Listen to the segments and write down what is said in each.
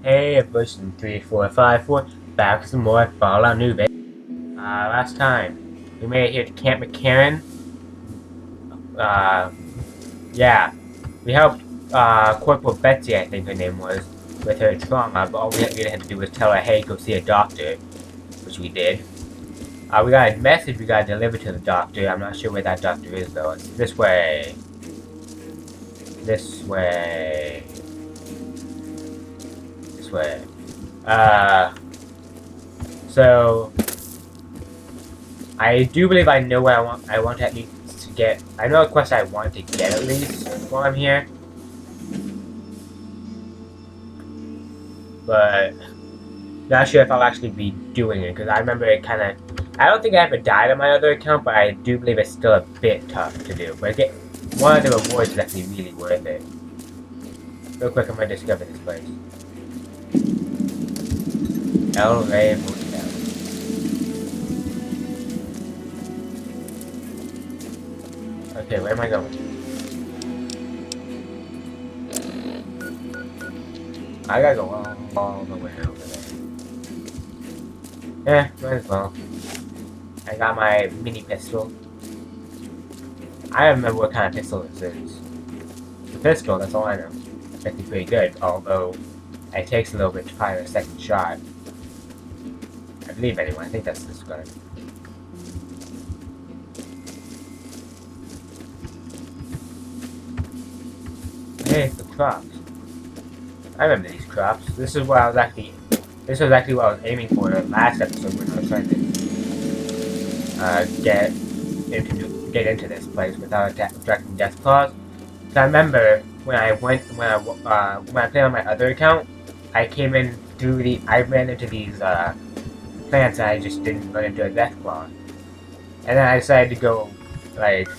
Hey, Bushing 3454, back with some more Fallout New Vegas. Last time, we made it here to Camp McCarran. Uh, yeah, we helped, Corporal Betsy, I think her name was, with her trauma, but all we really had to do was tell her, hey, go see a doctor, which we did. We got a message we got delivered to the doctor. I'm not sure where that doctor is, though. It's this way. This way. This way. So I do believe I know what I want to at least to get. I know a quest I want to get at least while I'm here, but not sure if I'll actually be doing it because I remember it kind of. I don't think I ever died on my other account, but I do believe it's still a bit tough to do. But one of the rewards is actually really worth it. Real quick, I'm gonna discover this place. El Rey Motel. Okay, where am I going? I gotta go all the way over there. Might as well. I got my mini pistol. I don't remember what kind of pistol this is. The pistol, that's all I know. It's actually pretty good, although it takes a little bit to fire a second shot. I believe anyway, I think that's this gun. Hey, the crops. I remember these crops. This was actually what I was aiming for in the last episode when I was trying to get into this place without attracting death claws. So I remember when I played on my other account, I ran into these plants and I just didn't run into a death claw. And then I decided to go, like,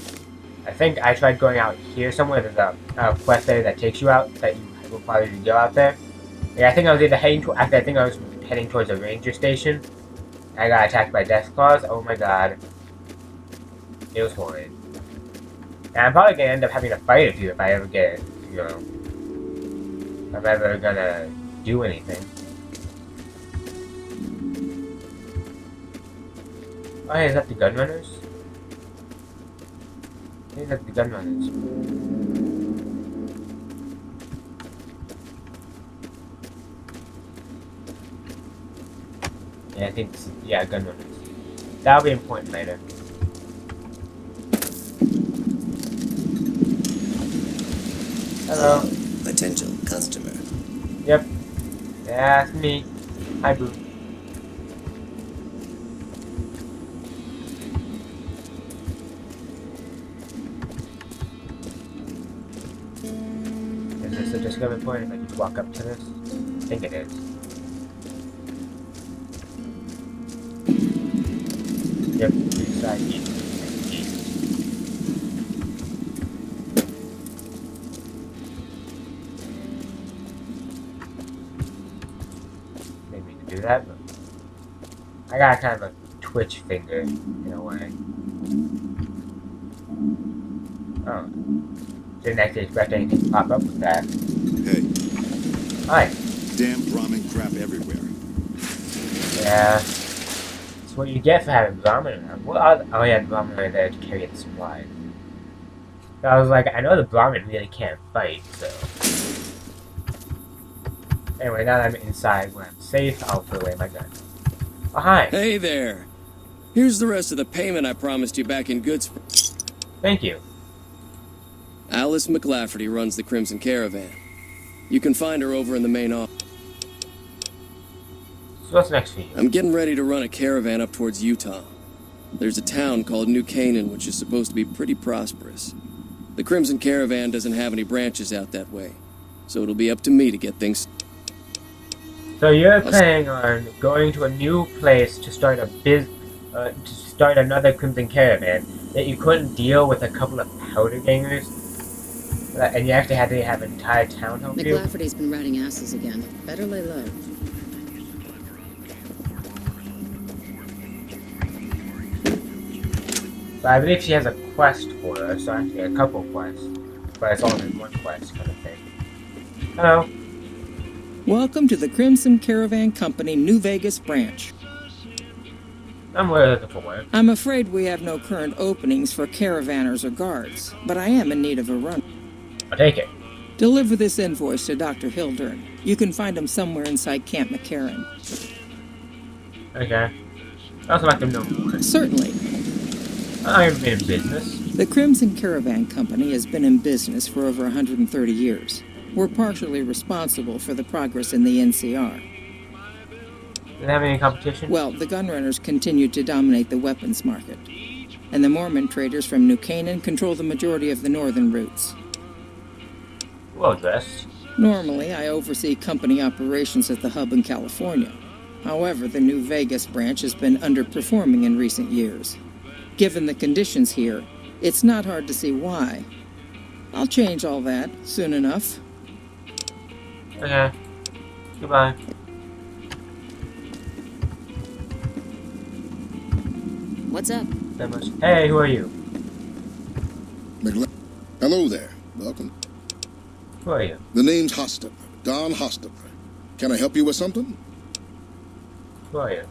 I think I tried going out here somewhere. There's a quest there that takes you out that you will probably go out there. Yeah, I think I was either heading towards a ranger station. I got attacked by death claws. Oh my god. It was horrid. And I'm probably gonna end up having to fight a few if I ever get, if I'm ever gonna do anything. Oh, hey, is that the gunrunners? Hey, that's the gunrunners. Yeah, I think this is, yeah, gunrunners. That'll be important later. Hello. Potential customer. Yep. Yeah, that's me. Hi, Boo. Is this a discovery point if I just walk up to this? I think it is. Yep, beside east. Maybe we can do that, but I got kind of a twitch finger in a way. Oh. Didn't actually expect anything to pop up with that. Hey. Hi. Damn Brahmin crap everywhere. Yeah. That's what you get for having Brahmin around. Oh yeah, the Brahmin are there to carry the supplies. So I was like, I know the Brahmin really can't fight, so. Anyway, now that I'm inside where I'm safe, I'll put away my gun. Oh, hi. Hey there. Here's the rest of the payment I promised you back in Goodsprings. Thank you. Alice McLafferty runs the Crimson Caravan. You can find her over in the main office. So what's next for you? I'm getting ready to run a caravan up towards Utah. There's a town called New Canaan which is supposed to be pretty prosperous. The Crimson Caravan doesn't have any branches out that way, so it'll be up to me to get things... So you're planning on going to a new place to start another Crimson Caravan that you couldn't deal with a couple of powder gangers? And you actually had to have an entire town help you? McLafferty's been ratting asses again. Better lay low. But I believe she has a quest for us, so actually a couple quests. But it's all in one quest kind of thing. Hello. Welcome to the Crimson Caravan Company New Vegas branch. I'm looking for work. I'm afraid we have no current openings for caravanners or guards, but I am in need of a run. I'll take it. Deliver this invoice to Dr. Hildern. You can find him somewhere inside Camp McCarran. Okay. I also like to know more. Certainly. I've been in business. The Crimson Caravan Company has been in business for over 130 years. We're partially responsible for the progress in the NCR. Didn't have any competition? Well, the gunrunners continue to dominate the weapons market, and the Mormon traders from New Canaan control the majority of the northern routes. Well dressed. Normally, I oversee company operations at the hub in California. However, the New Vegas branch has been underperforming in recent years. Given the conditions here, it's not hard to see why. I'll change all that soon enough. Okay. Goodbye. What's up? That much. Hey, who are you? Hello there. Welcome. Who are you? The name's Hostler. Don Hostler. Can I help you with something? Who are you?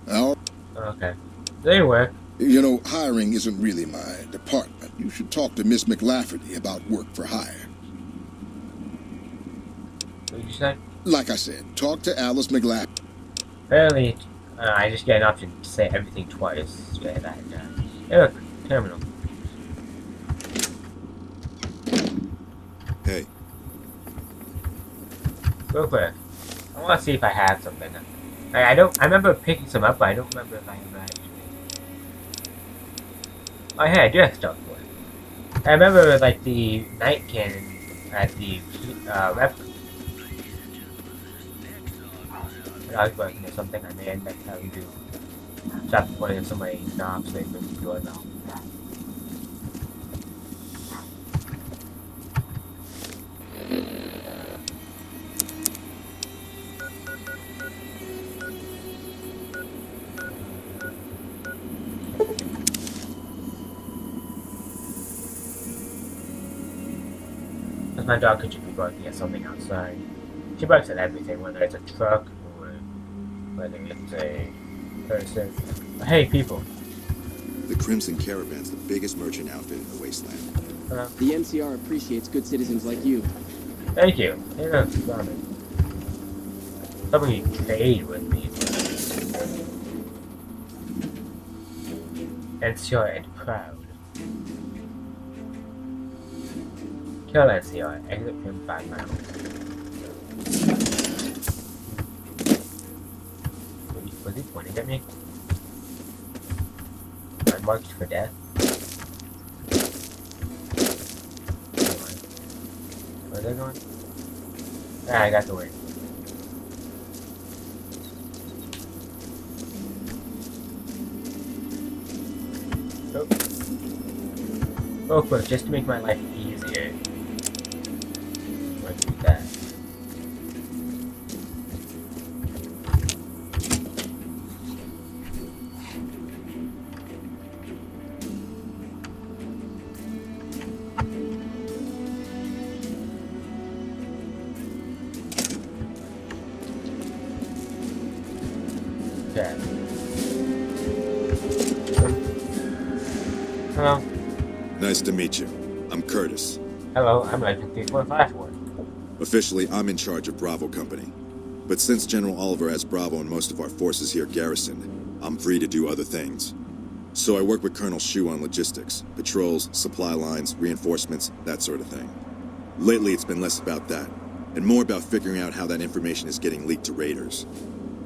Al, Okay. There you were. you know, hiring isn't really my department. You should talk to Miss McLafferty about work for hire. What did you say? Like I said, talk to Alice McLafferty. Apparently, I just get an option to say everything twice. Yeah, that. Hey, look, terminal. Hey, Real quick. I want to see if I have something. I don't. I remember picking some up, but I don't remember if I ever actually. Oh, hey, I do have stuff for it. I remember like the night cannon at the rep. I was working or something. I may end up having to stop putting somebody's knobs so they can do it now. Because my dog could just be barking at something outside. She barks at everything, whether it's a truck or whether it's a person. Hey, people. the Crimson Caravan's the biggest merchant outfit in the wasteland. The NCR appreciates good citizens like you. Thank you. Hey, look, Ramen. Somebody trade with me. NCR and proud. Kill NCR. Exit from 5 miles. Was he pointing at me? I marked for death. Where's that going? Ah, I got the word. Real quick, just to make my life easier. Let's do that. Okay. Hello. Nice to meet you. I'm Curtis. Hello, I'm Legend 3454. Officially, I'm in charge of Bravo Company. But since General Oliver has Bravo and most of our forces here garrisoned, I'm free to do other things. So I work with Colonel Shu on logistics, patrols, supply lines, reinforcements, that sort of thing. Lately, it's been less about that, and more about figuring out how that information is getting leaked to raiders.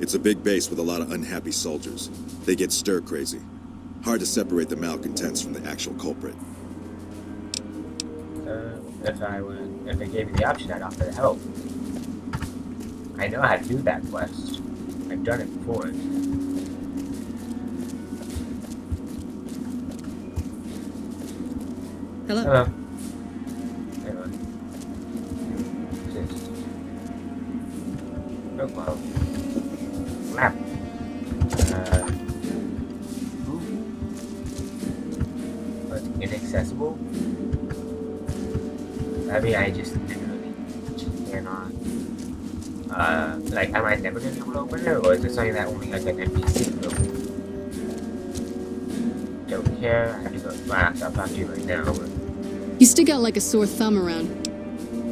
It's a big base with a lot of unhappy soldiers. They get stir-crazy. Hard to separate the malcontents from the actual culprit. If they gave me the option, I'd offer to help. I know how to do that quest. I've done it before. Hello. Hello. Hang on. Exist. Oh, wow. Map. But inaccessible? I mean, I just literally cannot. Like, am I never gonna be able to open it, or is it something that only like an NPC can open? Don't care. I have to go. Well, I'm not to right now. But You stick out like a sore thumb around.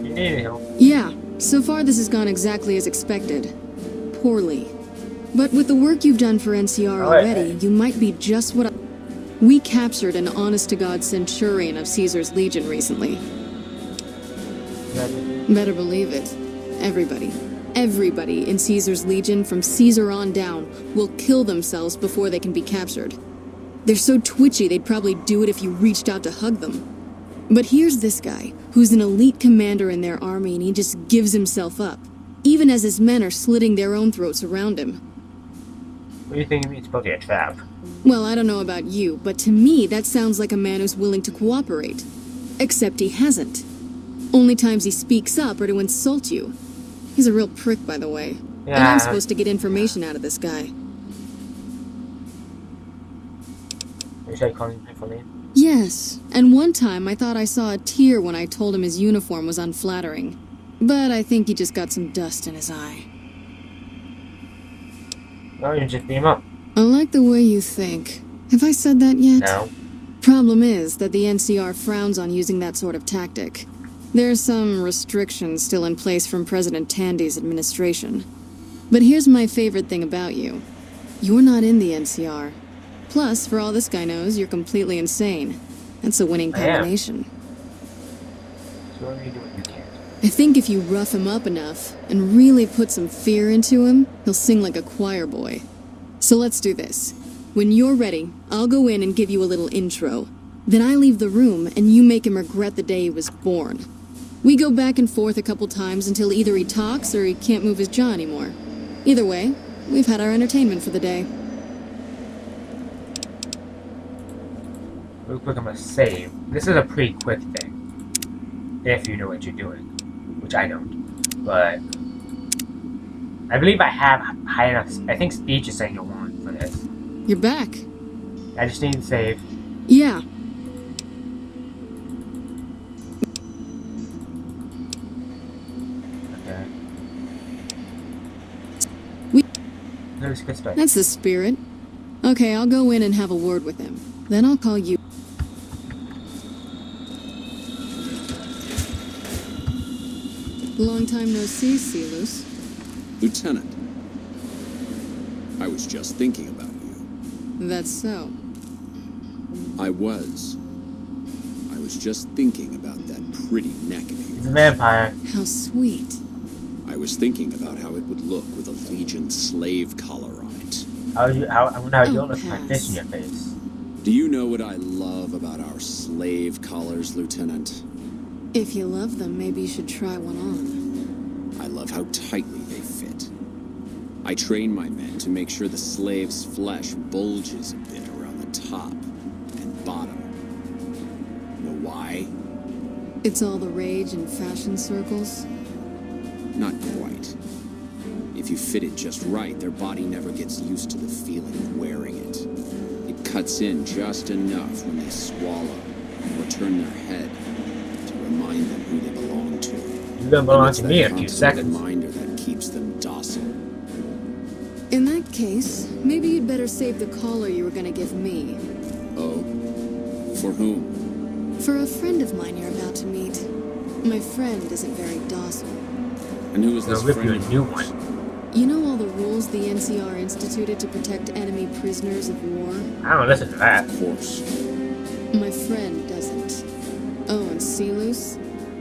you need any help? Yeah, so far this has gone exactly as expected. Poorly. But with the work you've done for NCR already, you might be just what I... We captured an honest-to-God centurion of Caesar's Legion recently. Better believe it. Everybody in Caesar's Legion, from Caesar on down, will kill themselves before they can be captured. They're so twitchy they'd probably do it if you reached out to hug them. But here's this guy, who's an elite commander in their army, and he just gives himself up, even as his men are slitting their own throats around him. What do you think it's supposed to be a trap? Well, I don't know about you, but to me that sounds like a man who's willing to cooperate. Except he hasn't. Only times he speaks up are to insult you. He's a real prick, by the way. And I'm supposed to get information out of this guy. Should I call him for me? Yes, and one time I thought I saw a tear when I told him his uniform was unflattering. But I think he just got some dust in his eye. No, you just beat him up. I like the way you think. Have I said that yet? No. Problem is that the NCR frowns on using that sort of tactic. There's some restrictions still in place from President Tandy's administration. But here's my favorite thing about you. You're not in the NCR. Plus, for all this guy knows, you're completely insane. That's a winning combination. So what are you doing? You can't. I think if you rough him up enough and really put some fear into him, he'll sing like a choir boy. So let's do this. When you're ready, I'll go in and give you a little intro. Then I leave the room and you make him regret the day he was born. We go back and forth a couple times until either he talks or he can't move his jaw anymore. Either way, we've had our entertainment for the day. Real quick, I'm gonna save. This is a pretty quick thing. If you know what you're doing. Which I don't. But I believe I have high enough. I think speech is saying you're on for this. You're back. I just need to save. Yeah. Okay. We- Let's get started. That's the spirit. Okay, I'll go in and have a word with him. Then I'll call you. Long time no see, Celus. Lieutenant, I was just thinking about you. That's so. I was just thinking about that pretty neck of He's a yours. vampire. How sweet. I was thinking about how it would look with a Legion slave collar on it. I wonder how you Oh, look with my pass. fish in your face. Do you know what I love about our slave collars, Lieutenant? If you love them, maybe you should try one on. I love how tightly they fit. I train my men to make sure the slave's flesh bulges a bit around the top and bottom. Know why? It's all the rage in fashion circles. Not quite. If you fit it just right, their body never gets used to the feeling of wearing it. It cuts in just enough when they swallow or turn their head to remind them who they belong to. You're gonna belong It's to that me in a few constant seconds. reminder that keeps them docile. In that case, maybe you'd better save the collar you were gonna give me. Oh? For whom? For a friend of mine you're about to meet. My friend isn't very docile. And who is this I'll rip you friend a of new yours? one. You know all the rules the NCR instituted to protect enemy prisoners of war? I don't listen to that. Of course. My friend doesn't. Oh, and Celus,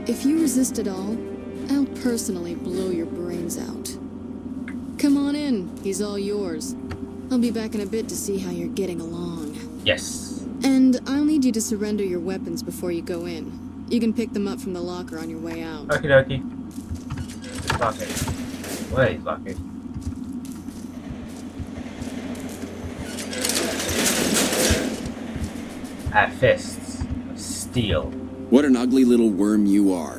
if you resist at all, I'll personally blow your brains out. Come on in, he's all yours. I'll be back in a bit to see how you're getting along. Yes. And I'll need you to surrender your weapons before you go in. You can pick them up from the locker on your way out. Okie dokie. Lock it. What is lock it? I have fists of steel. What an ugly little worm you are.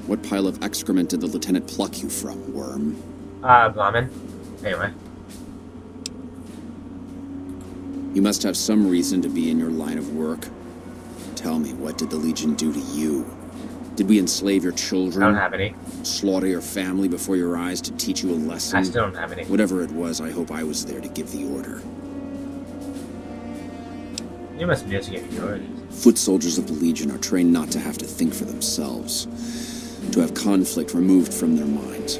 What pile of excrement did the lieutenant pluck you from, worm? Blommin. Anyway. You must have some reason to be in your line of work. Tell me, what did the Legion do to you? Did we enslave your I children? don't have any. Slaughter your family before your eyes to teach you a lesson? I still don't have any. Whatever it was, I hope I was there to give the order. You must be able to get priorities. Foot soldiers of the Legion are trained not to have to think for themselves, to have conflict removed from their minds.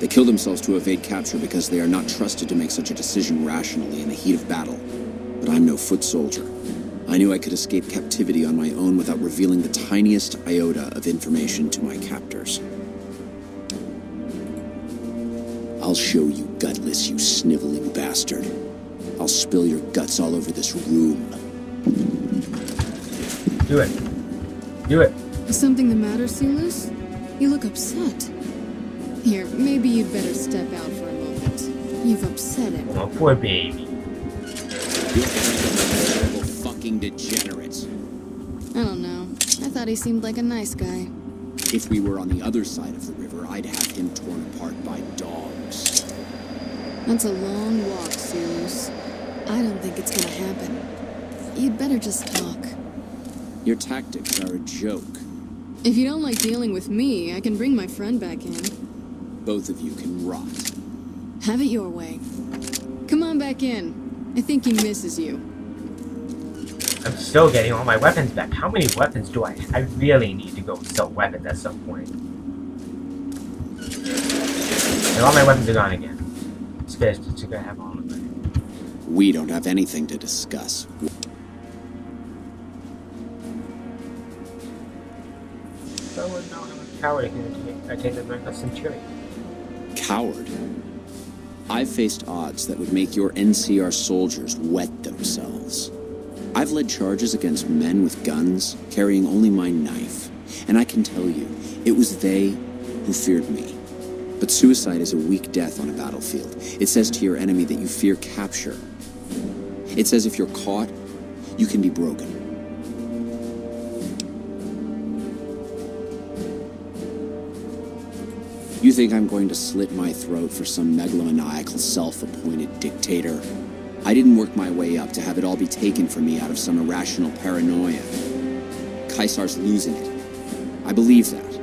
They kill themselves to evade capture because they are not trusted to make such a decision rationally in the heat of battle. But I'm no foot soldier. I knew I could escape captivity on my own without revealing the tiniest iota of information to my captors. I'll show you, Gutless, you sniveling bastard. I'll spill your guts all over this room. Do it. Do it. Is something the matter, Silus? You look upset. Here, maybe you'd better step out for a moment. You've upset him. Oh, poor baby. You're a fucking degenerate. I don't know. I thought he seemed like a nice guy. If we were on the other side of the river, I'd have him torn apart by dogs. That's a long walk, Silus. I don't think it's gonna happen. You'd better just talk. Your tactics are a joke. If you don't like dealing with me, I can bring my friend back in. Both of you can rot. Have it your way. Come on back in. I think he misses you. I'm still getting all my weapons back. How many weapons do I? I really need to go sell weapons at some point. And all my weapons are gone again. It's gonna have all of them. We don't have anything to discuss. So no, I'm a coward. I take the rank of Centurion. Coward? I've faced odds that would make your NCR soldiers wet themselves. I've led charges against men with guns, carrying only my knife. And I can tell you, it was they who feared me. But suicide is a weak death on a battlefield. It says to your enemy that you fear capture. It says if you're caught, you can be broken. You think I'm going to slit my throat for some megalomaniacal self-appointed dictator? I didn't work my way up to have it all be taken from me out of some irrational paranoia. Caesar's losing it. I believe that.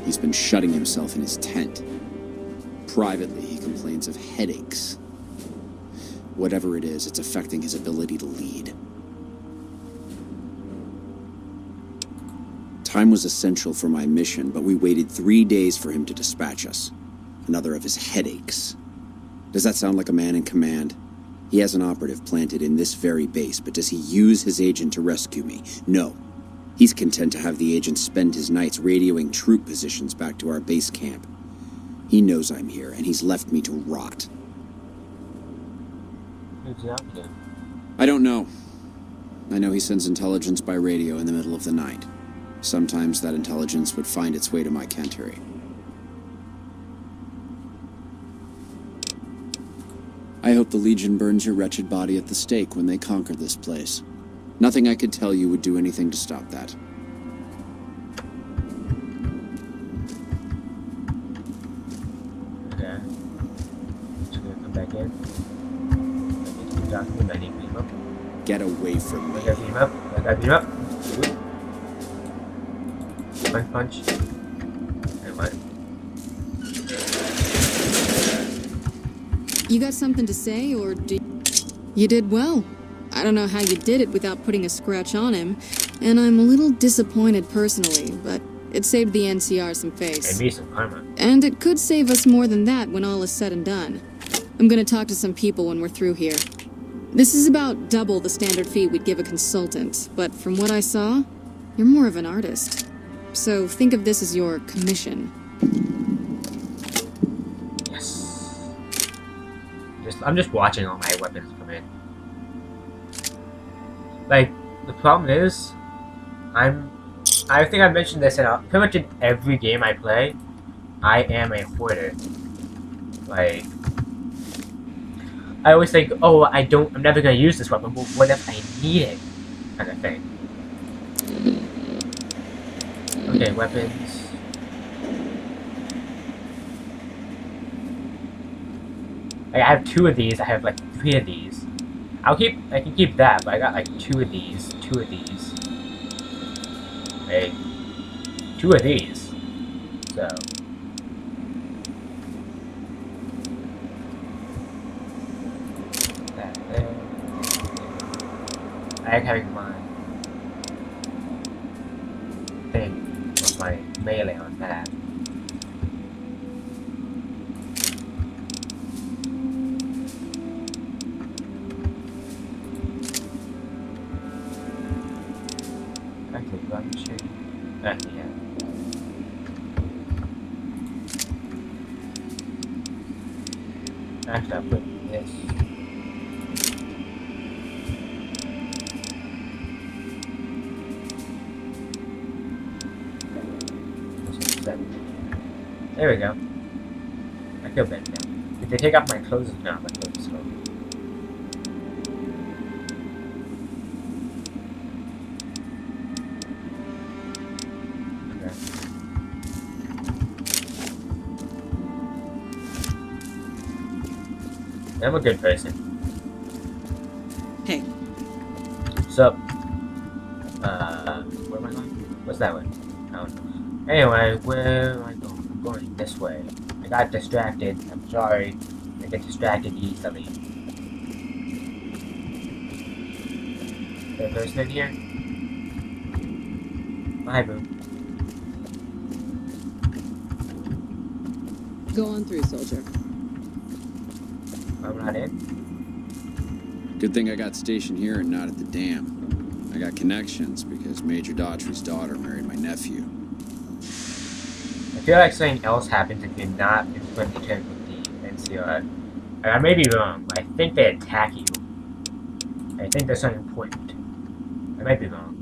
He's been shutting himself in his tent. Privately, he complains of headaches. Whatever it is, it's affecting his ability to lead. Time was essential for my mission, but we waited 3 days for him to dispatch us. Another of his headaches. Does that sound like a man in command? He has an operative planted in this very base, but does he use his agent to rescue me? No. He's content to have the agent spend his nights radioing troop positions back to our base camp. He knows I'm here, and he's left me to rot. Who's he up to? I don't know. I know he sends intelligence by radio in the middle of the night. Sometimes that intelligence would find its way to my cantery. I hope the Legion burns your wretched body at the stake when they conquer this place. Nothing I could tell you would do anything to stop that. Okay. Just gonna come back in. I need to be talking to him. I need to beat him up. Get away from me. I gotta beat him up. I gotta beat him up. Ooh. Punch, punch. And what? You got something to say, or do you... You did well. I don't know how you did it without putting a scratch on him, and I'm a little disappointed personally, but it saved the NCR some face. And me some karma. And it could save us more than that when all is said and done. I'm gonna talk to some people when we're through here. This is about double the standard fee we'd give a consultant, but from what I saw, you're more of an artist. So think of this as your commission. Yes. I'm just watching all my weapons come in. Like, the problem is, I think I've mentioned this in pretty much in every game I play, I am a hoarder. Like, I always think, oh, I'm never gonna use this weapon, but what if I need it? Kind of thing. Okay, weapons. Like, I have 2 of these, I have like 3 of these. I can keep that, but I got like 2 of these, 2 of these. Okay. 2 of these. So. That there. I like having my thing with my melee on that. Actually, run shit. Yeah. Actually, I'll put this. There we go. I feel better now. Did they take off my clothes? No, my clothes are slow. I'm a good person. Hey. So, where am I going? What's that way? I don't know. Anyway, where am I going? I'm going this way. I got distracted. I'm sorry. I get distracted easily. Is there a person in here? Oh, hi, Boo. Go on through, soldier. I'm not in. Good thing I got stationed here and not at the dam. I got connections because Major Daughtry's daughter married my nephew. I feel like something else happens if you're not in friendly terms with the NCR. I may be wrong, but I think they attack you. I think there's something important. I might be wrong.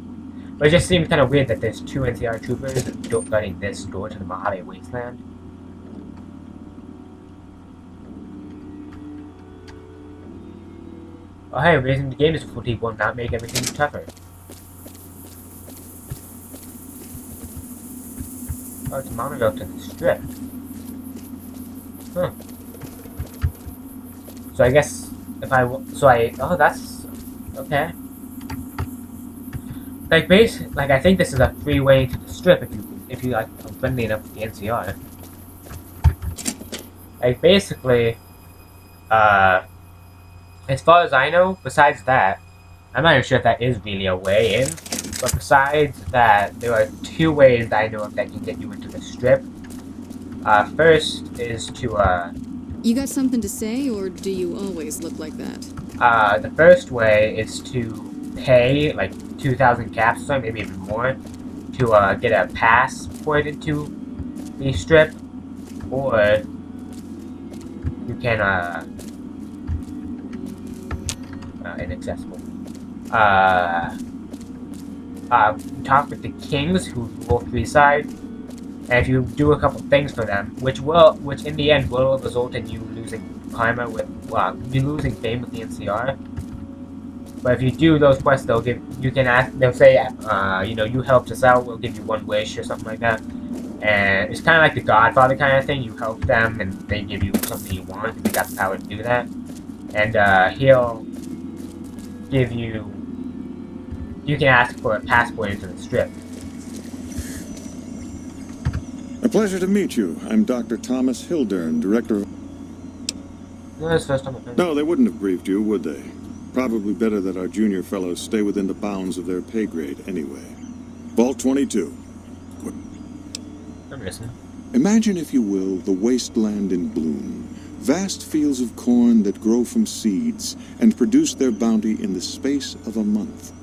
But it just seems kind of weird that there's 2 NCR troopers guarding this door to the Mojave Wasteland. Oh hey, raising the game difficulty will not make everything tougher. Oh, it's a monorail to the strip. Huh. So I guess if oh, that's okay. Like I think this is a freeway to the strip if you like are friendly enough with the NCR. Like basically, as far as I know, besides that, I'm not even sure if that is really a way in, but besides that, there are 2 ways that I know of that can get you into the strip. First is to, You got something to say, or do you always look like that? the first way is to pay, like, 2,000 caps or something, maybe even more, to, get a passport into the strip, or you can, inaccessible. Talk with the kings who rule Freeside, and if you do a couple things for them, which in the end will result in you losing karma with, you losing fame with the NCR. But if you do those quests, they'll say, you know, you helped us out, we'll give you 1 wish or something like that. And it's kind of like the Godfather kind of thing. You help them, and they give you something you want. They got the power to do that, and he'll give you. You can ask for a passport into the strip. A pleasure to meet you. I'm Dr. Thomas Hildern, director of... No, that's the first time I've heard. No, they wouldn't have briefed you, would they? Probably better that our junior fellows stay within the bounds of their pay grade anyway. Vault 22. I'm listening. Imagine, if you will, the wasteland in bloom. Vast fields of corn that grow from seeds and produce their bounty in the space of a month.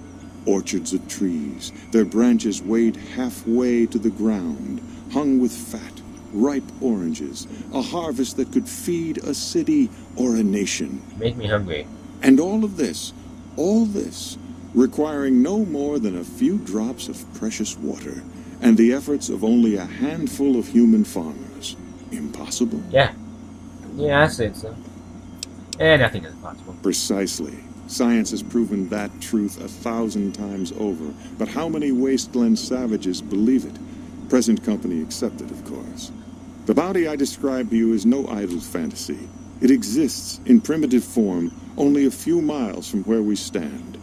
Orchards of trees, their branches weighed halfway to the ground, hung with fat, ripe oranges, a harvest that could feed a city or a nation. Make me hungry. And all this, requiring no more than a few drops of precious water, and the efforts of only a handful of human farmers. Impossible? Yeah. Yeah, I said so. Nothing is impossible. Precisely. Science has proven that truth 1,000 times over. But how many wasteland savages believe it? Present company accepted, of course. The bounty I describe to you is no idle fantasy. It exists in primitive form only a few miles from where we stand.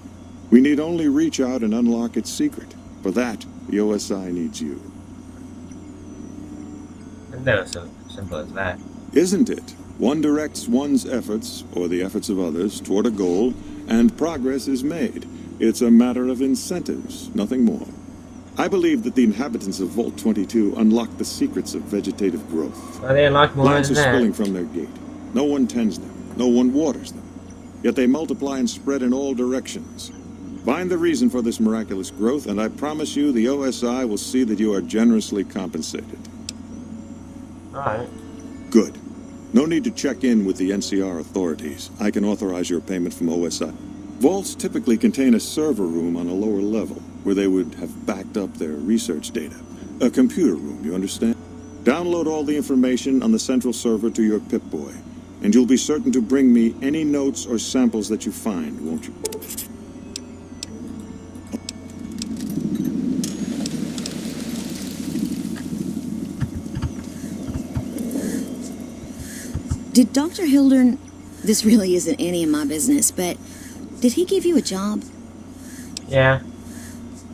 We need only reach out and unlock its secret. For that, the OSI needs you. Never so simple as that. Isn't it? One directs one's efforts, or the efforts of others, toward a goal, and progress is made. It's a matter of incentives, nothing more. I believe that the inhabitants of Vault 22 unlock the secrets of vegetative growth. Well, they unlock more Plants than are that. spilling from their gate. No one tends them. No one waters them. Yet they multiply and spread in all directions. Find the reason for this miraculous growth, and I promise you the OSI will see that you are generously compensated. Alright. Good. No need to check in with the NCR authorities. I can authorize your payment from OSI. Vaults typically contain a server room on a lower level, where they would have backed up their research data. A computer room, you understand? Download all the information on the central server to your Pip-Boy, and you'll be certain to bring me any notes or samples that you find, won't you? Did Dr. Hildern... This really isn't any of my business, but... Did he give you a job? Yeah.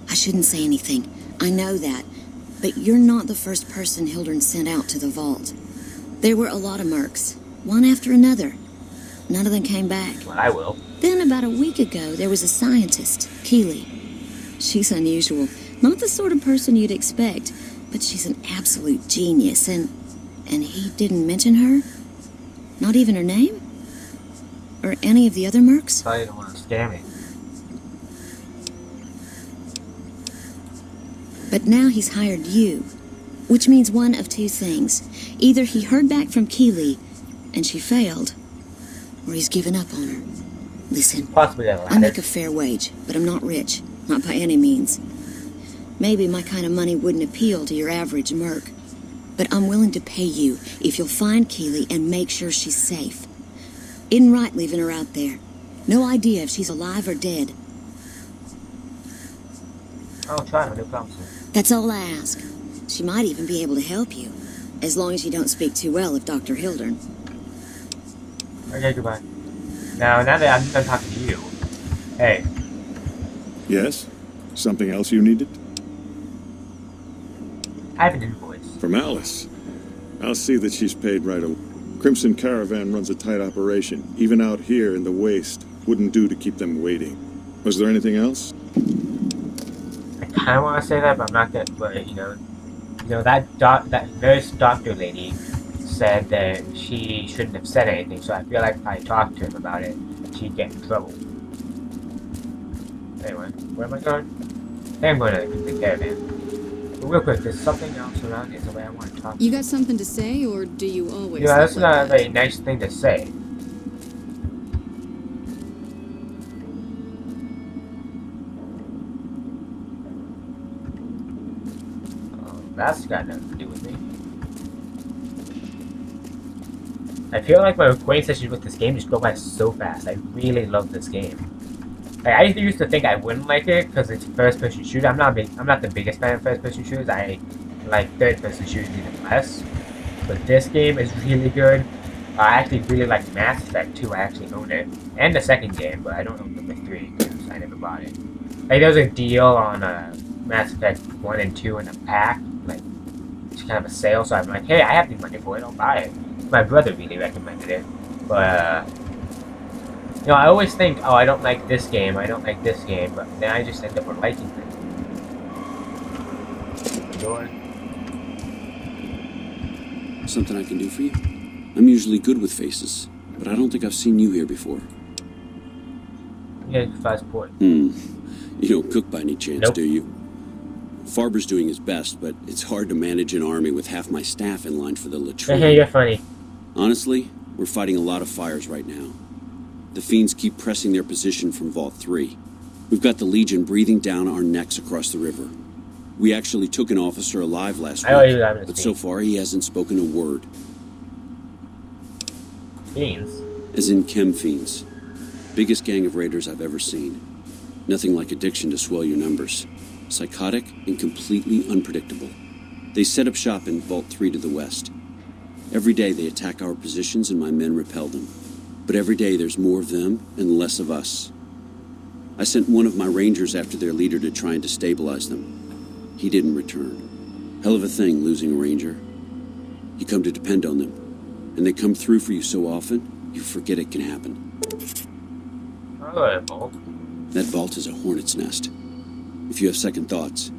I shouldn't say anything. I know that. But you're not the first person Hildern sent out to the vault. There were a lot of mercs. One after another. None of them came back. Well, I will. Then about a week ago, there was a scientist, Keeley. She's unusual. Not the sort of person you'd expect, but she's an absolute genius, and he didn't mention her? Not even her name? Or any of the other mercs? I don't want to scare me. But now he's hired you, which means one of two things. Either he heard back from Keeley, and she failed, or he's given up on her. Listen, Possibly that I make latter. a fair wage, but I'm not rich. Not by any means. Maybe my kind of money wouldn't appeal to your average merc. But I'm willing to pay you if you'll find Keeley and make sure she's safe. Isn't right leaving her out there. No idea if she's alive or dead. I'll try, no problem. That's all I ask. She might even be able to help you. As long as you don't speak too well of Dr. Hildern. Okay, goodbye. Now that I'm done talking to you, hey, Yes? Something else you needed? I have an invoice. From Alice. I'll see that she's paid right away. Crimson Caravan runs a tight operation. Even out here in the waste, wouldn't do to keep them waiting. Was there anything else? I kind of want to say that, but I'm not gonna. But you know that nurse doctor lady said that she shouldn't have said anything. So I feel like if I talked to him about it, she'd get in trouble. Anyway, where am I going? I think I'm going to Crimson Caravan. But real quick, there's something else around here, the way I want to talk. You got something to say, or do you always? Yeah, that's look not like a that? very nice thing to say. That's got nothing to do with me. I feel like my recording sessions with this game just go by so fast. I really love this game. Like, I used to think I wouldn't like it because it's a first-person shooter. I'm not the biggest fan of first-person shooters. I like third-person shooters even less. But this game is really good. I actually really like Mass Effect 2. I actually own it, and the second game, but I don't own number 3 because I never bought it. Like, there was a deal on Mass Effect 1 and 2 in a pack. Like, it's kind of a sale, so I'm like, hey, I have the money for it, I'll buy it. My brother really recommended it, but, you know, I always think, oh, I don't like this game, but then I just end up liking it. Door. Something I can do for you? I'm usually good with faces, but I don't think I've seen you here before. Yeah, fast port. You don't cook by any chance, Nope. do you? Farber's doing his best, but it's hard to manage an army with half my staff in line for the latrine. Hey, you're funny. Honestly, we're fighting a lot of fires right now. The Fiends keep pressing their position from Vault 3. We've got the Legion breathing down our necks across the river. We actually took an officer alive last I already week, got it. but so far he hasn't spoken a word. Fiends. As in Chem Fiends. Biggest gang of raiders I've ever seen. Nothing like addiction to swell your numbers. Psychotic and completely unpredictable. They set up shop in Vault 3 to the west. Every day they attack our positions and my men repel them. But every day there's more of them and less of us. I sent one of my rangers after their leader to try and destabilize them. He didn't return. Hell of a thing losing a ranger. You come to depend on them. And they come through for you so often, you forget it can happen. Oh, vault. That vault is a hornet's nest. If you have second thoughts,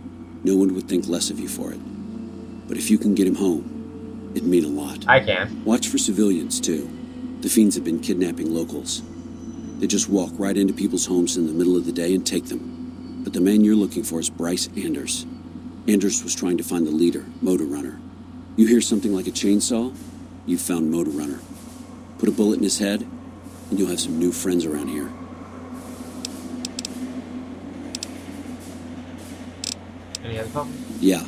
no one would think less of you for it. But if you can get him home, it'd mean a lot. I can. Watch for civilians, too. The fiends have been kidnapping locals. They just walk right into people's homes in the middle of the day and take them. But the man you're looking for is Bryce Anders. Anders was trying to find the leader, Motor Runner. You hear something like a chainsaw? You've found Motor Runner. Put a bullet in his head, and you'll have some new friends around here. Any other problems? Yeah.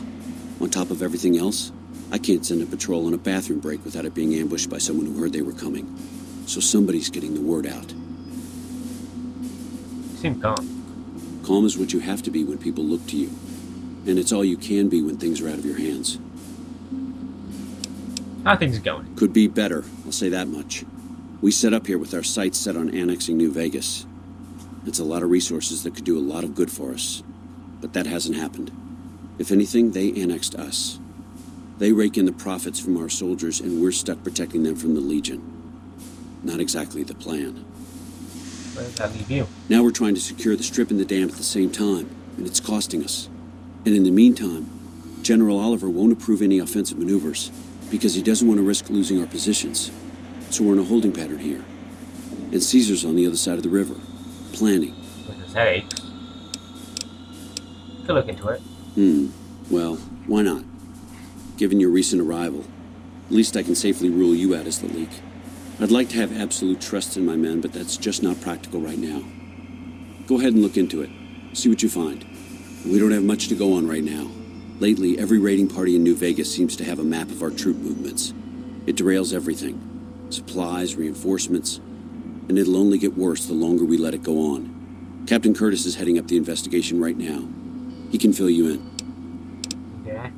On top of everything else, I can't send a patrol on a bathroom break without it being ambushed by someone who heard they were coming. So somebody's getting the word out. You seem calm. Calm is what you have to be when people look to you. And it's all you can be when things are out of your hands. How are things going? Could be better, I'll say that much. We set up here with our sights set on annexing New Vegas. It's a lot of resources that could do a lot of good for us. But that hasn't happened. If anything, they annexed us. They rake in the profits from our soldiers, and we're stuck protecting them from the Legion. Not exactly the plan. Where does that leave you? Now we're trying to secure the Strip and the dam at the same time, and it's costing us. And in the meantime, General Oliver won't approve any offensive maneuvers, because he doesn't want to risk losing our positions. So we're in a holding pattern here. And Caesar's on the other side of the river, planning. With his headaches. Could look into it. Well, why not? Given your recent arrival, at least I can safely rule you out as the leak. I'd like to have absolute trust in my men, but that's just not practical right now. Go ahead and look into it. See what you find. We don't have much to go on right now. Lately, every raiding party in New Vegas seems to have a map of our troop movements. It derails everything. Supplies, reinforcements, and it'll only get worse the longer we let it go on. Captain Curtis is heading up the investigation right now. He can fill you in. Yeah.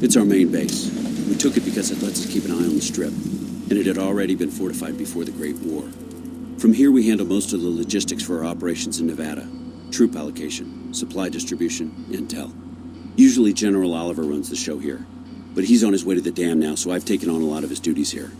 It's our main base. We took it because it lets us keep an eye on the Strip, and it had already been fortified before the Great War. From here, we handle most of the logistics for our operations in Nevada. Troop allocation, supply distribution, intel. Usually General Oliver runs the show here, but he's on his way to the dam now, so I've taken on a lot of his duties here.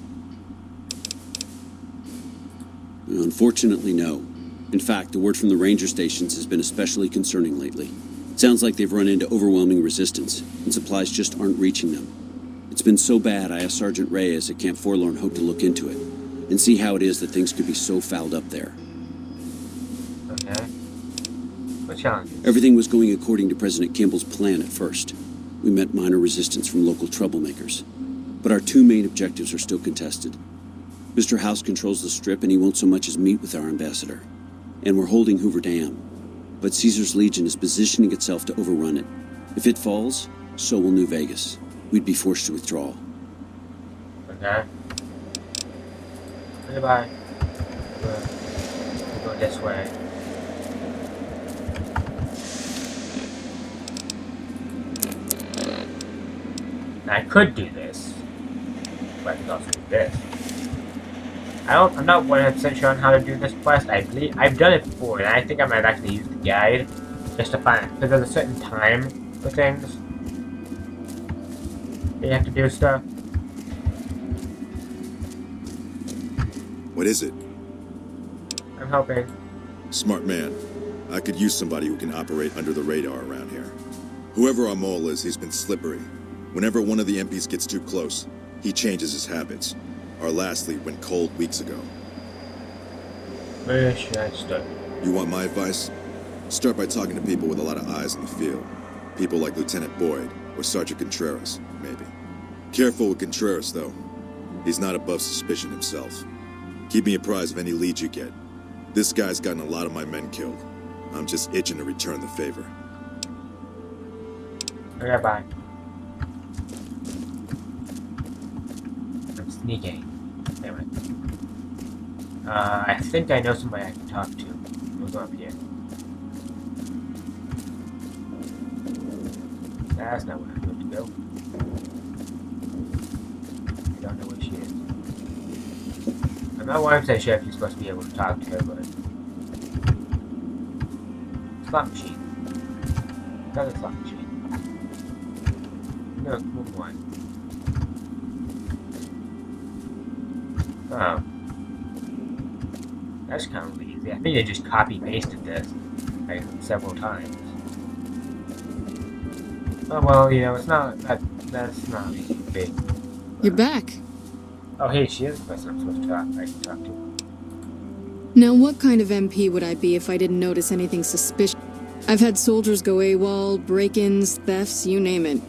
Unfortunately, no. In fact, the word from the ranger stations has been especially concerning lately. It sounds like they've run into overwhelming resistance, and supplies just aren't reaching them. It's been so bad, I asked Sergeant Reyes at Camp Forlorn Hope to look into it, and see how it is that things could be so fouled up there. Okay. What challenges? Everything was going according to President Kimball's plan at first. We met minor resistance from local troublemakers. But our two main objectives are still contested. Mr. House controls the Strip, and he won't so much as meet with our ambassador. And we're holding Hoover Dam. But Caesar's Legion is positioning itself to overrun it. If it falls, so will New Vegas. We'd be forced to withdraw. Okay. Goodbye. We're going this way. Now, I could do this, but I could also do this. I'm not 100% sure on how to do this quest. I believe I've done it before, and I think I might actually use the guide just to find, because there's a certain time for things. You have to do stuff. What is it? I'm helping. Smart man. I could use somebody who can operate under the radar around here. Whoever our mole is, he's been slippery. Whenever one of the MPs gets too close, he changes his habits. Our last lead went cold weeks ago. Where should I start? You want my advice? Start by talking to people with a lot of eyes in the field. People like Lieutenant Boyd or Sergeant Contreras, maybe. Careful with Contreras, though. He's not above suspicion himself. Keep me apprised of any leads you get. This guy's gotten a lot of my men killed. I'm just itching to return the favor. Okay, bye. I'm sneaking. Anyway. I think I know somebody I can talk to. We'll go up here. That's not where I'm going to go. I don't know where she is. I'm not 100% sure if you're supposed to be able to talk to her, but... Slot machine. Another slot machine. No, move on. Oh. That's kind of easy. I think they just copy pasted this like several times. Oh well, you know, it's not that's not really big. You're back. Oh hey, she is the person I'm supposed to talk I can talk to. Now, what kind of MP would I be if I didn't notice anything suspicious? I've had soldiers go AWOL, break-ins, thefts, you name it.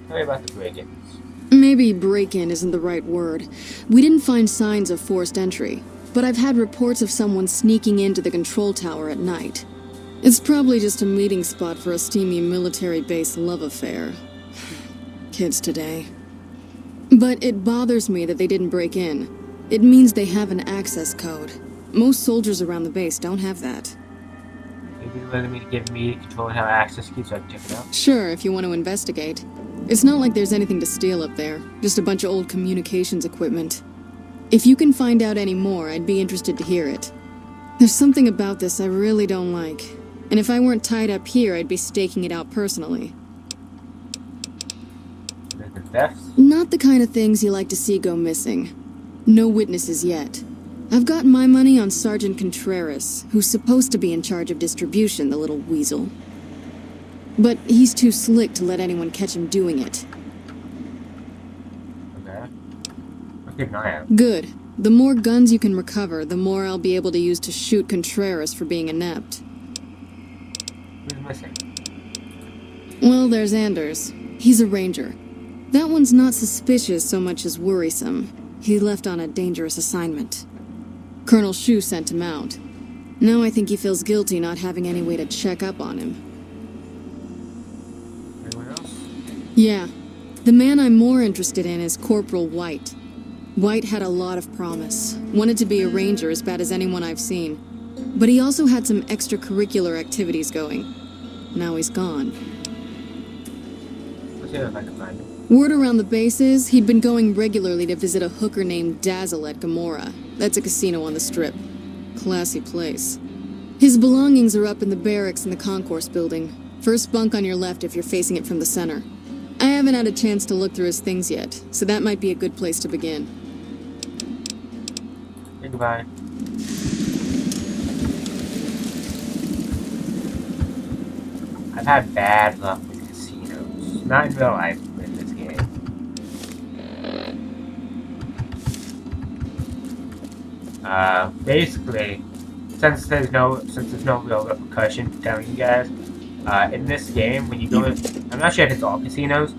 Tell me about the break-ins. Maybe break-in isn't the right word. We didn't find signs of forced entry, but I've had reports of someone sneaking into the control tower at night. It's probably just a meeting spot for a steamy military base love affair. Kids today. But it bothers me that they didn't break in. It means they have an access code. Most soldiers around the base don't have that. Maybe you're willing to give me control and have access keys so I can check it out? Sure, if you want to investigate. It's not like there's anything to steal up there, just a bunch of old communications equipment. If you can find out any more, I'd be interested to hear it. There's something about this I really don't like, and if I weren't tied up here, I'd be staking it out personally. The thefts? Not the kind of things you like to see go missing. No witnesses yet. I've got my money on Sergeant Contreras, who's supposed to be in charge of distribution, the little weasel. But he's too slick to let anyone catch him doing it. Okay. I'll keep an eye out. Good. The more guns you can recover, the more I'll be able to use to shoot Contreras for being inept. Who's missing? Well, there's Anders. He's a ranger. That one's not suspicious so much as worrisome. He left on a dangerous assignment. Colonel Shu sent him out. Now I think he feels guilty not having any way to check up on him. Anyone else? Yeah. The man I'm more interested in is Corporal White. White had a lot of promise. Wanted to be a ranger as bad as anyone I've seen. But he also had some extracurricular activities going. Now he's gone. Let's see if I can find him. Word around the base is he'd been going regularly to visit a hooker named Dazzle at Gamora. That's a casino on the Strip. Classy place. His belongings are up in the barracks in the concourse building. First bunk on your left if you're facing it from the center. I haven't had a chance to look through his things yet, so that might be a good place to begin. Say goodbye. I've had bad luck with casinos. Not in real life, but in this game. Basically, since there's no real repercussion for telling you guys, in this game, when you go in, I'm not sure if it's all casinos,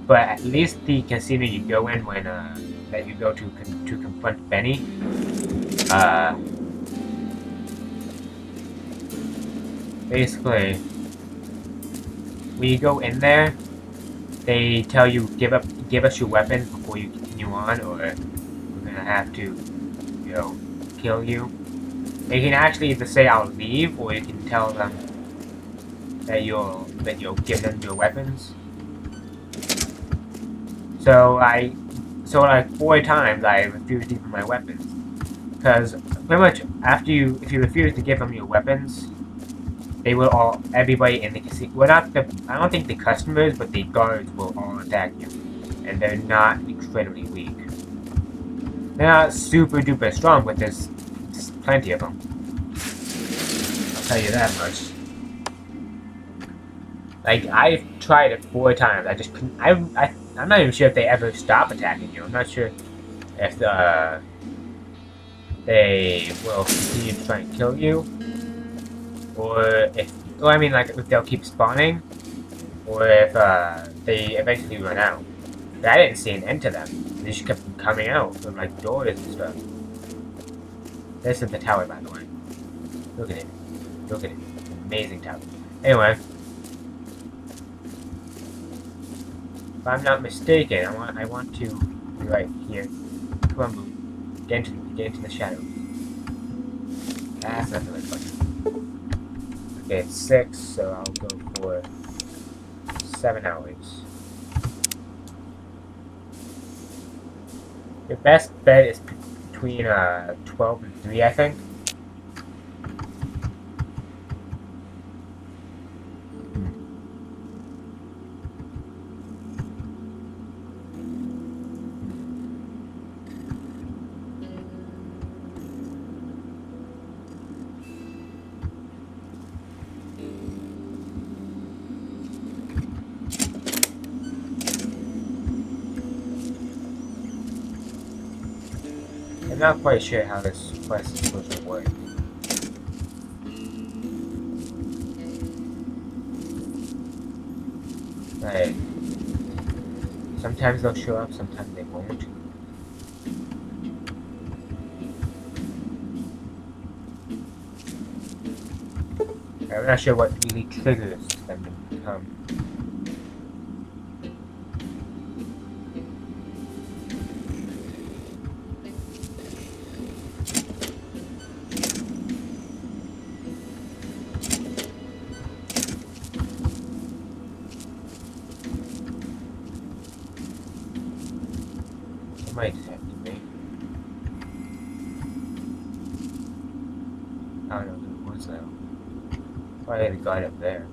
but at least the casino you go in when, that you go to confront Benny, basically, when you go in there, they tell you give us your weapon before you continue on, or we're gonna have to, you know, kill you. They can actually either say I'll leave, or you can tell them that you'll give them your weapons. So like 4 times I refused to give them my weapons, because pretty much if you refuse to give them your weapons, they will everybody in the casino, well, I don't think the customers, but the guards will all attack you, and they're not incredibly weak. They're not super duper strong, but there's plenty of them. I'll tell you that much. Like, I've tried it 4 times. I just couldn't. I'm not even sure if they ever stop attacking you. I'm not sure if they will continue to try and kill you, or I mean, like, if they'll keep spawning, or if they eventually run out. But I didn't see an end to them. They just kept coming out from, like, doors and stuff. This is the tower, by the way. Look at it. Look at it. Amazing tower. Anyway. If I'm not mistaken, I want to be right here. Come on, Boo. Get into the shadows. That's not the right button. Okay, it's 6, so I'll go for 7 hours. Your best bet is between 12 and 3, I think. I'm not quite sure how this quest is supposed to work. Like, sometimes they'll show up, sometimes they won't. I'm not sure what really triggers them to come. Somebody detected me. I don't know who it was though. Probably the guy up there.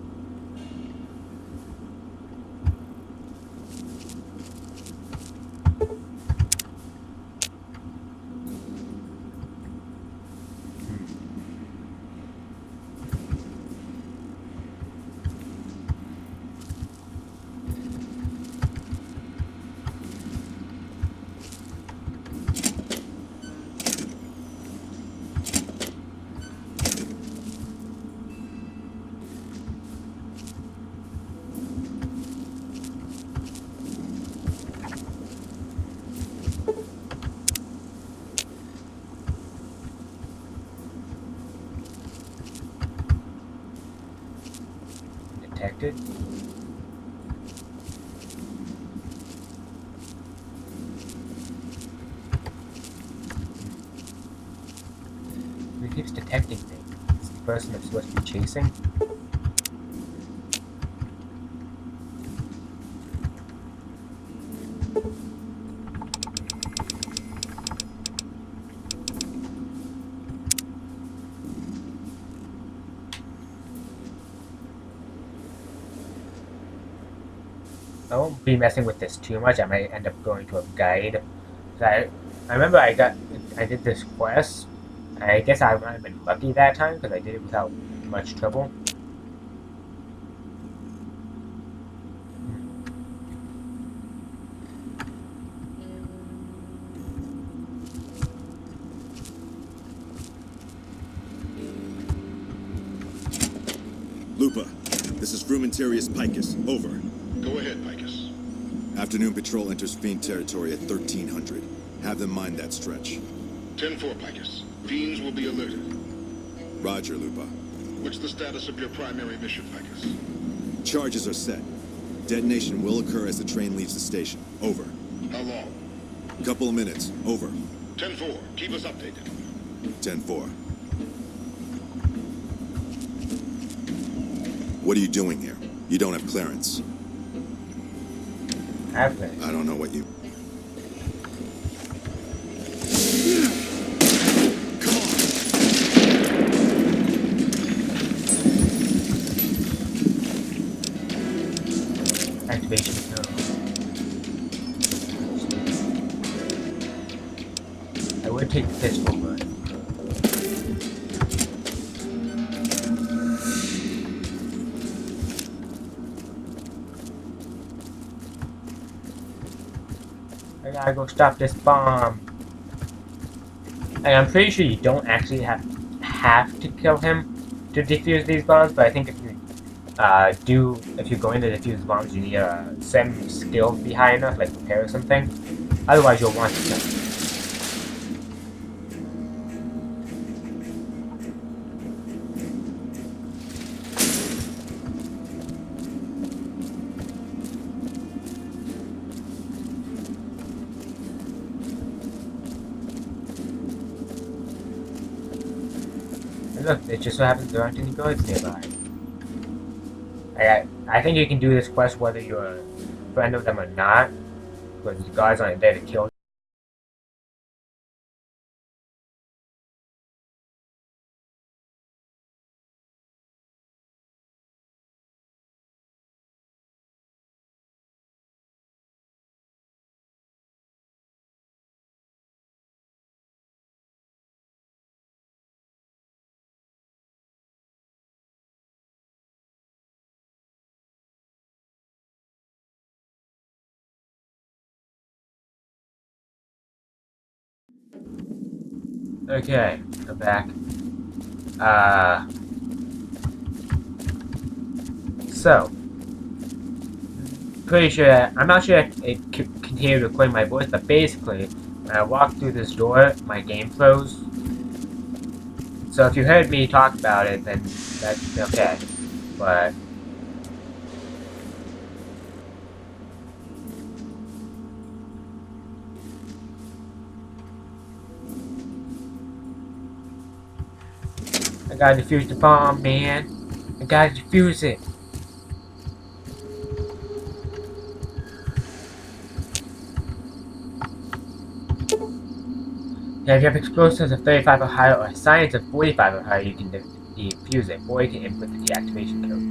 Detected? He keeps detecting me. It's the person I'm supposed to be chasing. I won't be messing with this too much. I might end up going to a guide. I remember I did this quest. I guess I might have been lucky that time because I did it without much trouble. Lupa, this is Frumentarius Picus. Over. Go ahead, Picus. Afternoon patrol enters Fiend territory at 1300. Have them mind that stretch. 10-4, Picus. Fiends will be alerted. Roger, Lupa. What's the status of your primary mission, Picus? Charges are set. Detonation will occur as the train leaves the station. Over. How long? Couple of minutes. Over. 10-4. Keep us updated. 10-4. What are you doing here? You don't have clearance. I have clearance. I don't know what you... Activation. No. I would take the pistol, but I gotta go stop this bomb. And I'm pretty sure you don't actually have to kill him to defuse these bombs, but I think if you're going to defuse bombs, you need some skill be high enough, like repair or something. Otherwise, you'll want to kill him. And look, it just so happens there aren't any guards nearby. I think you can do this quest whether you're a friend of them or not, because the guards aren't there to kill you. Okay, I'm back. So, pretty sure, I'm not sure if it continued recording my voice, but basically, when I walked through this door, my game froze. So if you heard me talk about it, then that's okay. But I gotta defuse the bomb, man. I gotta defuse it. Now, if you have explosives of 35 or higher or science of 45 or higher, you can defuse it, or you can input the deactivation code.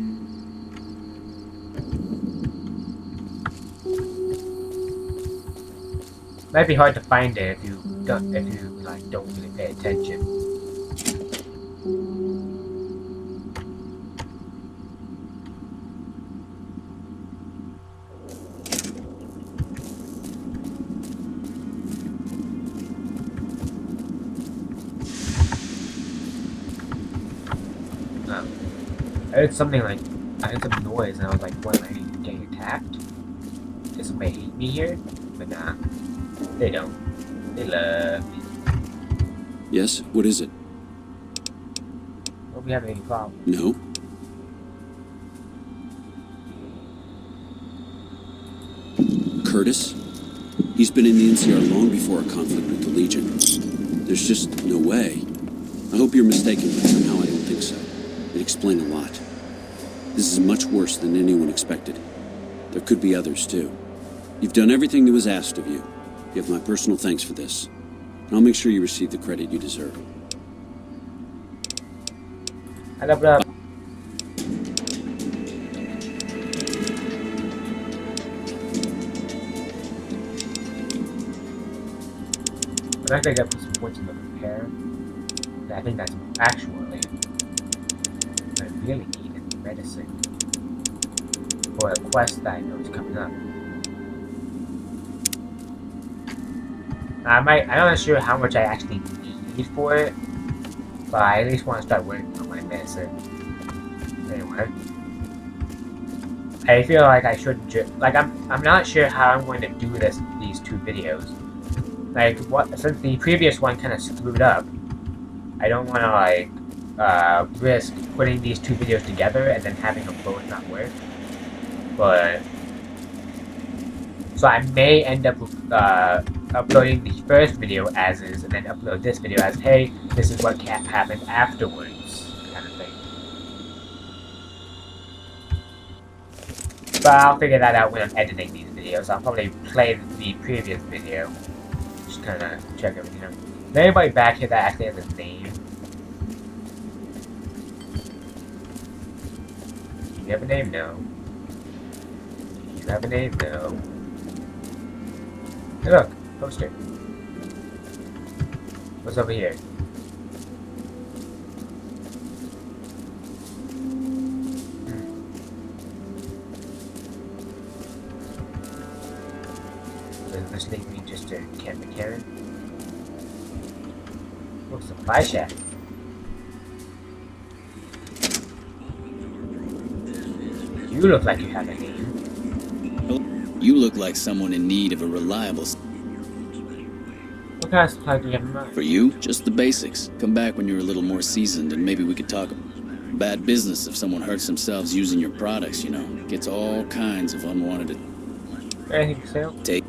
Might be hard to find it if you don't really pay attention. I heard something like, I heard some noise and I was like, what, am I getting attacked? Does somebody hate me here? But nah, they don't. They love me. Yes, what is it? Hope we have any problem. No? Curtis? He's been in the NCR long before our conflict with the Legion. There's just no way. I hope you're mistaken, but somehow I don't think so. It'd explain a lot. This is much worse than anyone expected. There could be others, too. You've done everything that was asked of you. You have my personal thanks for this. And I'll make sure you receive the credit you deserve. I love that. But I think I put some points in the repair. I think that's actually I really need in medicine for a quest that I know is coming up. I'm not sure how much I actually need for it, but I at least want to start working on my medicine. Anyway, I feel like I should I'm not sure how I'm going to do these two videos. Like, since the previous one kind of screwed up, I don't want to risk putting these two videos together and then having them both not work. But so I may end up uploading the first video as is, and then upload this video as, hey, this is what happened afterwards, kind of thing. But I'll figure that out when I'm editing these videos. I'll probably play the previous video, just kind of check everything out. Is there anybody back here that actually has a name? You have a name? No. You have a name? No. Hey, look, poster. What's over here? Does this lead me just to Camp McCarran? Oh, supply shack. You look like you have a name. You look like someone in need of a reliable... What kind of supply do you have in mind? For you, just the basics. Come back when you're a little more seasoned and maybe we could talk. Bad business if someone hurts themselves using your products, you know. Gets all kinds of unwanted... Anything for sale? Take...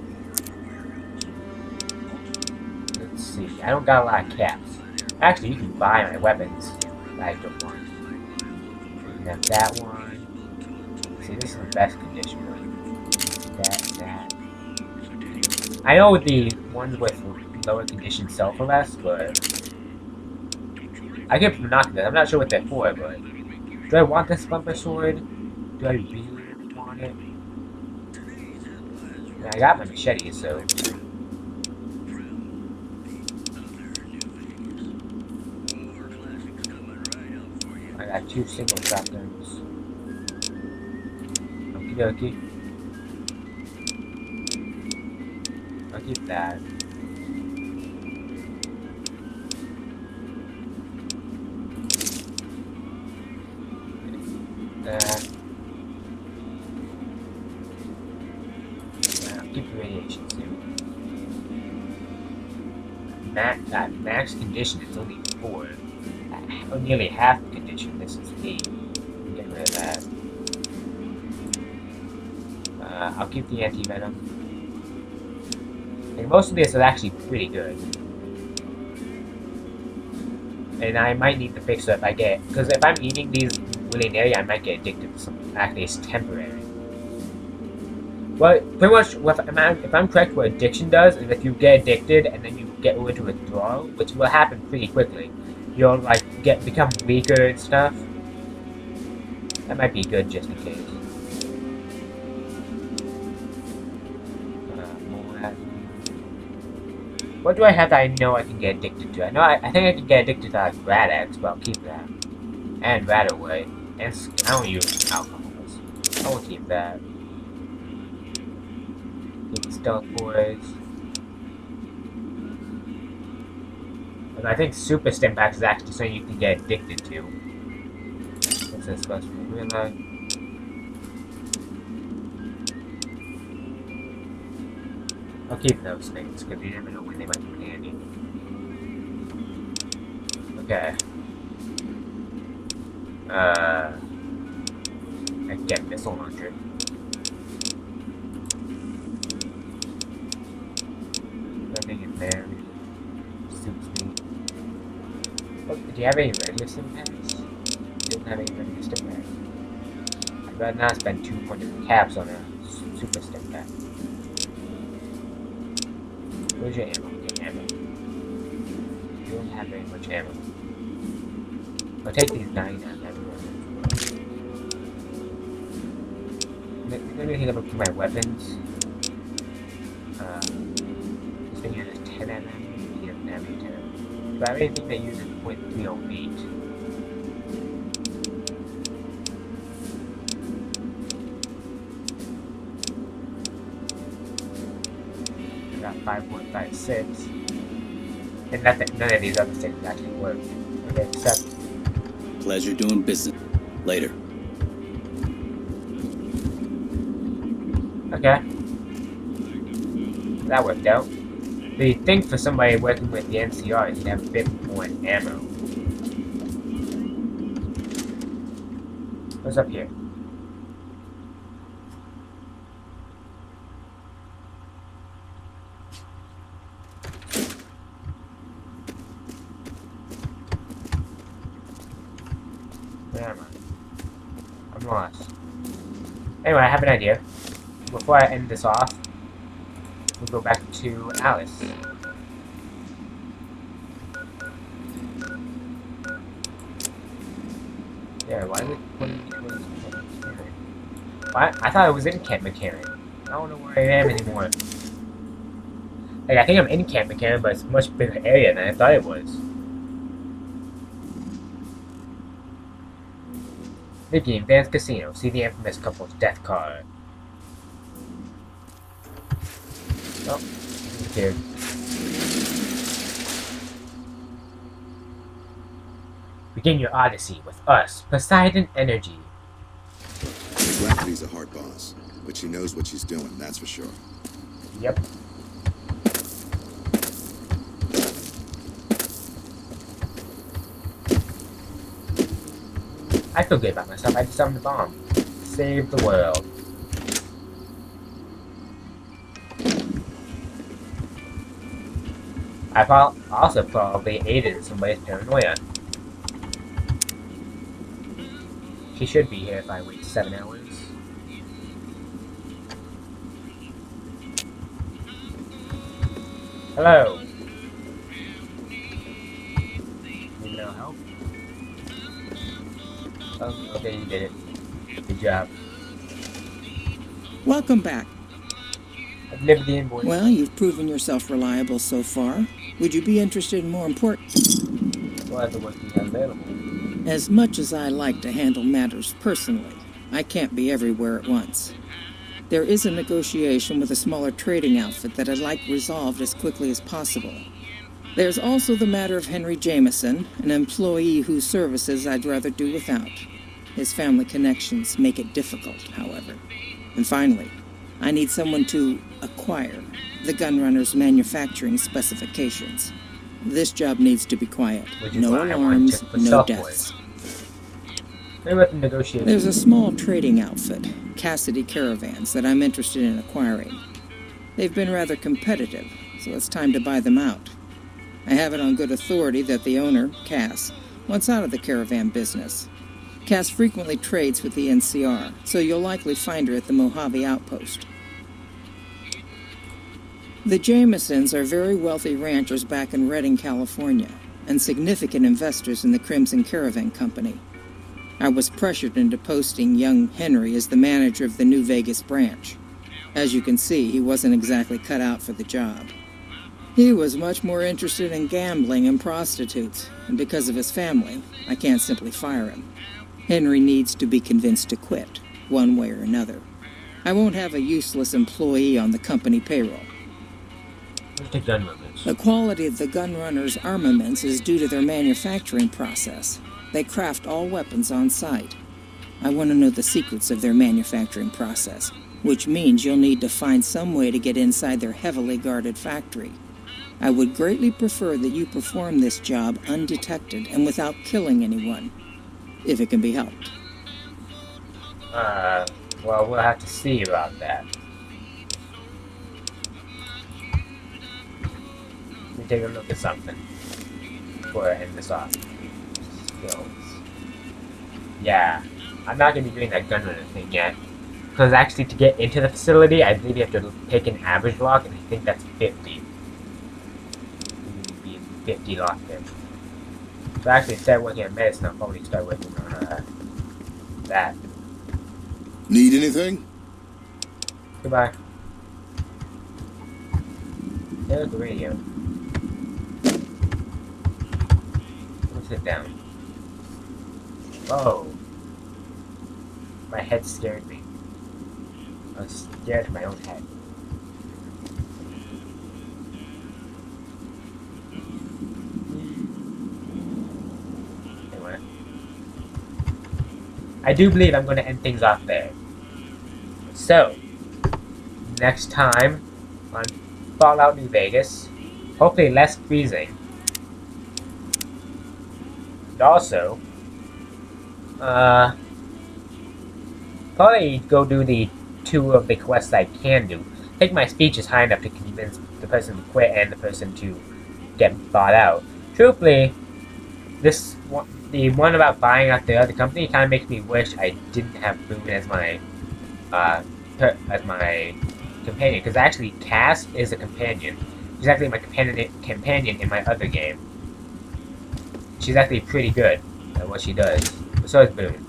Let's see. I don't got a lot of caps. Actually, you can buy my weapons. I don't want. You have that one. See, this is the best condition one. That. I know the ones with lower condition sell for less, but I get binoculars. I'm not sure what they're for, but do I want this bumper sword? Do I really want it? I got my machete, so. I got 2 single shotguns. Okie dokie. I'll keep that. max condition, it's only 4. Nearly half the condition, this is 8. Get rid of that. I'll keep the anti-venom. And most of this is actually pretty good. And I might need to fix it if I get... Because if I'm eating these willy-nilly, I might get addicted to something. Actually, it's temporary. Well, pretty much, if I'm correct, what addiction does is if you get addicted and then you get into withdrawal, which will happen pretty quickly, you'll, like, become weaker and stuff. That might be good just in case. What do I have that I know I can get addicted to? I think I can get addicted to like Rad-X, but I'll keep that. And Radaway. And I don't use alcohols. I will keep that. Keep the Stealth Boys. And I think Super Stimpaks is actually something you can get addicted to. What's this supposed to be? Real life? I'll keep those things, because you never know when they might come in handy. Okay. I can get missile launcher. Nothing in there. Suits me. Oh, do you have any regular Stimpaks? Didn't have any regular Stimpaks. I'd rather not spend 200 caps on a Super Stimpak. Where's your ammo? Get ammo. You don't have very much ammo. I'll take these 99 everywhere. Let me think about my weapons. This thing has 10 mm. He doesn't have any 10. Do I have anything that uses .308? Got 5.56, and none of these other things actually work. Okay, except. Pleasure doing business. Later. Okay. That worked out. But you'd think for somebody working with the NCR, you'd have a bit more ammo. What's up here? Where am I? I'm lost. Anyway, I have an idea. Before I end this off, we'll go back to Alice. Yeah, why is it... Why? I thought I was in Camp McCarran. I don't know where I am anymore. Like, I think I'm in Camp McCarran, but it's a much bigger area than I thought it was. Vicky, Advanced Casino. See the infamous couple's death card. Oh, here. Begin your odyssey with us, Poseidon Energy. Rafferty's a hard boss, but she knows what she's doing, that's for sure. Yep. I feel good about myself. I disarmed the bomb. Save the world. I also probably aided somebody's paranoia. She should be here if I wait 7 hours. Hello. Need no help? Oh, okay, you did it. Good job. Welcome back. I've delivered the invoice. Well, you've proven yourself reliable so far. Would you be interested in more important? What other work do you have available? As much as I like to handle matters personally, I can't be everywhere at once. There is a negotiation with a smaller trading outfit that I'd like resolved as quickly as possible. There's also the matter of Henry Jameson, an employee whose services I'd rather do without. His family connections make it difficult, however. And finally, I need someone to acquire the Gunrunner's manufacturing specifications. This job needs to be quiet. Which is No why I wanted alarms, to put no stealth deaths. Maybe with the negotiation. There's a small trading outfit, Cassidy Caravans, that I'm interested in acquiring. They've been rather competitive, so it's time to buy them out. I have it on good authority that the owner, Cass, wants out of the caravan business. Cass frequently trades with the NCR, so you'll likely find her at the Mojave outpost. The Jamesons are very wealthy ranchers back in Redding, California, and significant investors in the Crimson Caravan Company. I was pressured into posting young Henry as the manager of the New Vegas branch. As you can see, he wasn't exactly cut out for the job. He was much more interested in gambling and prostitutes, and because of his family, I can't simply fire him. Henry needs to be convinced to quit, one way or another. I won't have a useless employee on the company payroll. Where's the gun runners? The quality of the gun runners' armaments is due to their manufacturing process. They craft all weapons on site. I want to know the secrets of their manufacturing process, which means you'll need to find some way to get inside their heavily guarded factory. I would greatly prefer that you perform this job undetected and without killing anyone, if it can be helped. Well, we'll have to see about that. Let me take a look at something before I end this off. Skills. Yeah, I'm not going to be doing that gun runner thing yet. Because actually, to get into the facility, I believe you have to take an average lock, and I think that's 50. 50 lock there. So actually, instead of working on medicine, I'll probably start working on that. Need anything? Goodbye. There's the radio. Let's sit down. Whoa. My head scared me. I was scared of my own head. Anyway. I do believe I'm going to end things off there. So, next time on Fallout New Vegas, hopefully less freezing. And also, probably go do the two of the quests I can do. I think my speech is high enough to convince the person to quit and the person to get bought out. Truthfully, the one about buying out the other company kind of makes me wish I didn't have Boone as my companion, because actually Cass is a companion. She's actually my companion in my other game. She's actually pretty good at what she does. But so is Boone.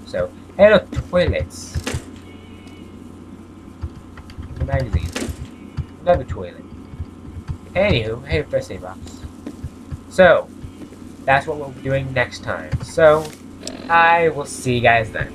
So, hello, toilets. The magazine. Another toilet. Anywho, hey, first aid box. So, that's what we'll be doing next time. So, I will see you guys then.